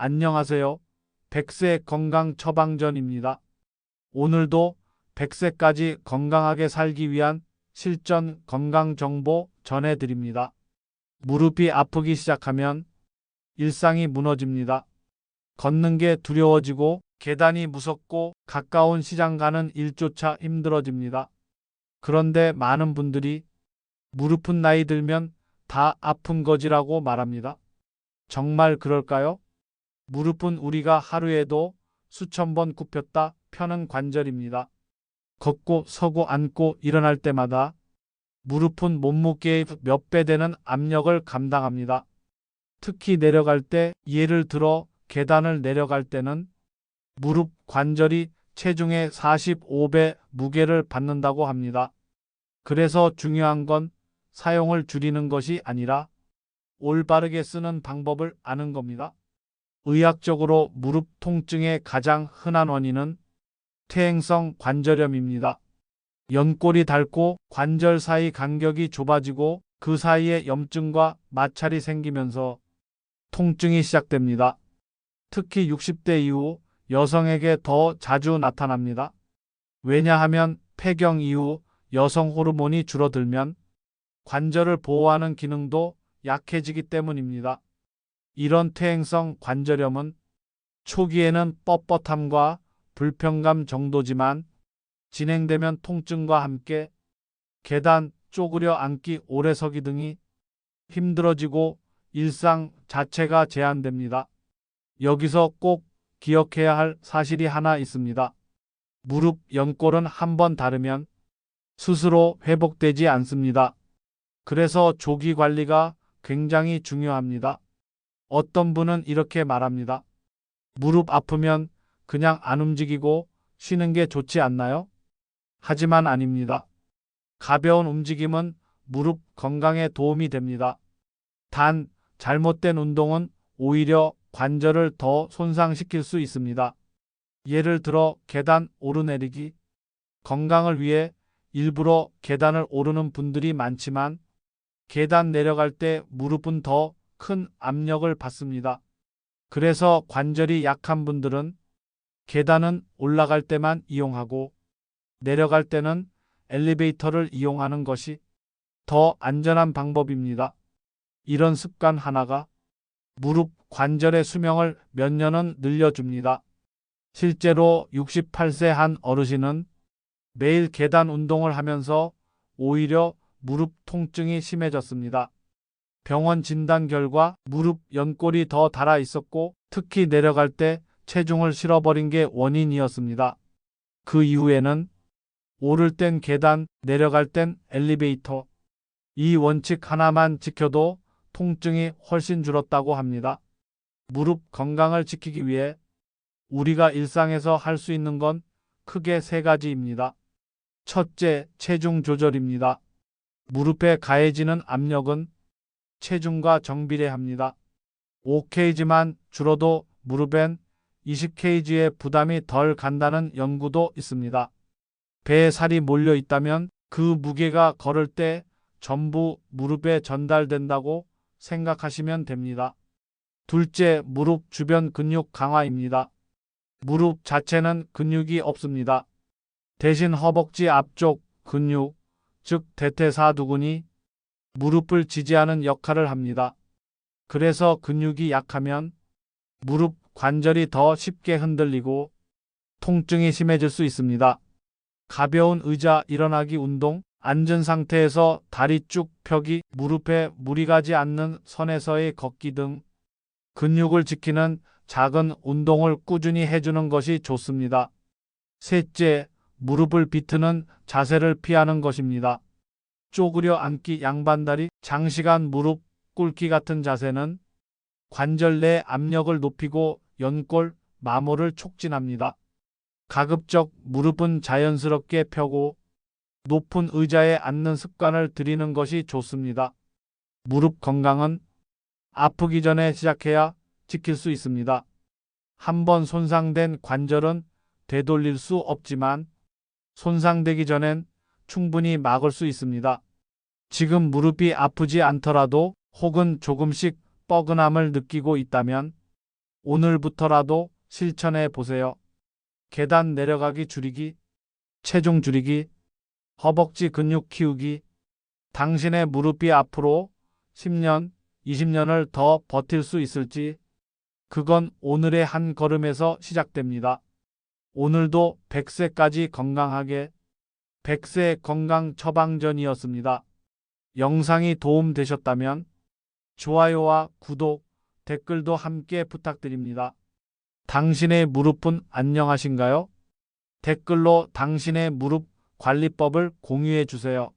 안녕하세요. 100세 건강 처방전입니다. 오늘도 100세까지 건강하게 살기 위한 실전 건강 정보 전해드립니다. 무릎이 아프기 시작하면 일상이 무너집니다. 걷는 게 두려워지고 계단이 무섭고 가까운 시장 가는 일조차 힘들어집니다. 그런데 많은 분들이 무릎은 나이 들면 다 아픈 거지라고 말합니다. 정말 그럴까요? 무릎은 우리가 하루에도 수천 번 굽혔다 펴는 관절입니다. 걷고 서고 앉고 일어날 때마다 무릎은 몸무게의 몇 배 되는 압력을 감당합니다. 특히 내려갈 때, 예를 들어 계단을 내려갈 때는 무릎 관절이 체중의 45배 무게를 받는다고 합니다. 그래서 중요한 건 사용을 줄이는 것이 아니라 올바르게 쓰는 방법을 아는 겁니다. 의학적으로 무릎 통증의 가장 흔한 원인은 퇴행성 관절염입니다. 연골이 닳고 관절 사이 간격이 좁아지고 그 사이에 염증과 마찰이 생기면서 통증이 시작됩니다. 특히 60대 이후 여성에게 더 자주 나타납니다. 왜냐하면 폐경 이후 여성 호르몬이 줄어들면 관절을 보호하는 기능도 약해지기 때문입니다. 이런 퇴행성 관절염은 초기에는 뻣뻣함과 불편감 정도지만 진행되면 통증과 함께 계단, 쪼그려 앉기, 오래 서기 등이 힘들어지고 일상 자체가 제한됩니다. 여기서 꼭 기억해야 할 사실이 하나 있습니다. 무릎 연골은 한번 닳으면 스스로 회복되지 않습니다. 그래서 조기 관리가 굉장히 중요합니다. 어떤 분은 이렇게 말합니다. 무릎 아프면 그냥 안 움직이고 쉬는 게 좋지 않나요? 하지만 아닙니다. 가벼운 움직임은 무릎 건강에 도움이 됩니다. 단, 잘못된 운동은 오히려 관절을 더 손상시킬 수 있습니다. 예를 들어 계단 오르내리기. 건강을 위해 일부러 계단을 오르는 분들이 많지만 계단 내려갈 때 무릎은 더 큰 압력을 받습니다. 그래서 관절이 약한 분들은 계단은 올라갈 때만 이용하고 내려갈 때는 엘리베이터를 이용하는 것이 더 안전한 방법입니다. 이런 습관 하나가 무릎 관절의 수명을 몇 년은 늘려줍니다. 실제로 68세 한 어르신은 매일 계단 운동을 하면서 오히려 무릎 통증이 심해졌습니다. 병원 진단 결과 무릎 연골이 더 닳아 있었고 특히 내려갈 때 체중을 실어버린 게 원인이었습니다. 그 이후에는 오를 땐 계단, 내려갈 땐 엘리베이터. 이 원칙 하나만 지켜도 통증이 훨씬 줄었다고 합니다. 무릎 건강을 지키기 위해 우리가 일상에서 할 수 있는 건 크게 세 가지입니다. 첫째, 체중 조절입니다. 무릎에 가해지는 압력은 체중과 정비례합니다. 5kg만 줄어도 무릎엔 20kg의 부담이 덜 간다는 연구도 있습니다. 배에 살이 몰려 있다면 그 무게가 걸을 때 전부 무릎에 전달된다고 생각하시면 됩니다. 둘째, 무릎 주변 근육 강화입니다. 무릎 자체는 근육이 없습니다. 대신 허벅지 앞쪽 근육, 즉 대퇴사두근이 무릎을 지지하는 역할을 합니다. 그래서 근육이 약하면 무릎 관절이 더 쉽게 흔들리고 통증이 심해질 수 있습니다. 가벼운 의자 일어나기 운동, 앉은 상태에서 다리 쭉 펴기, 무릎에 무리 가지 않는 선에서의 걷기 등 근육을 지키는 작은 운동을 꾸준히 해주는 것이 좋습니다. 셋째, 무릎을 비트는 자세를 피하는 것입니다. 쪼그려 앉기, 양반다리, 장시간 무릎 꿇기 같은 자세는 관절 내 압력을 높이고 연골, 마모를 촉진합니다. 가급적 무릎은 자연스럽게 펴고 높은 의자에 앉는 습관을 들이는 것이 좋습니다. 무릎 건강은 아프기 전에 시작해야 지킬 수 있습니다. 한번 손상된 관절은 되돌릴 수 없지만 손상되기 전엔 충분히 막을 수 있습니다. 지금 무릎이 아프지 않더라도 혹은 조금씩 뻐근함을 느끼고 있다면 오늘부터라도 실천해 보세요. 계단 내려가기 줄이기, 체중 줄이기, 허벅지 근육 키우기. 당신의 무릎이 앞으로 10년, 20년을 더 버틸 수 있을지, 그건 오늘의 한 걸음에서 시작됩니다. 오늘도 100세까지 건강하게, 100세 건강 처방전이었습니다. 영상이 도움되셨다면 좋아요와 구독, 댓글도 함께 부탁드립니다. 당신의 무릎은 안녕하신가요? 댓글로 당신의 무릎 관리법을 공유해 주세요.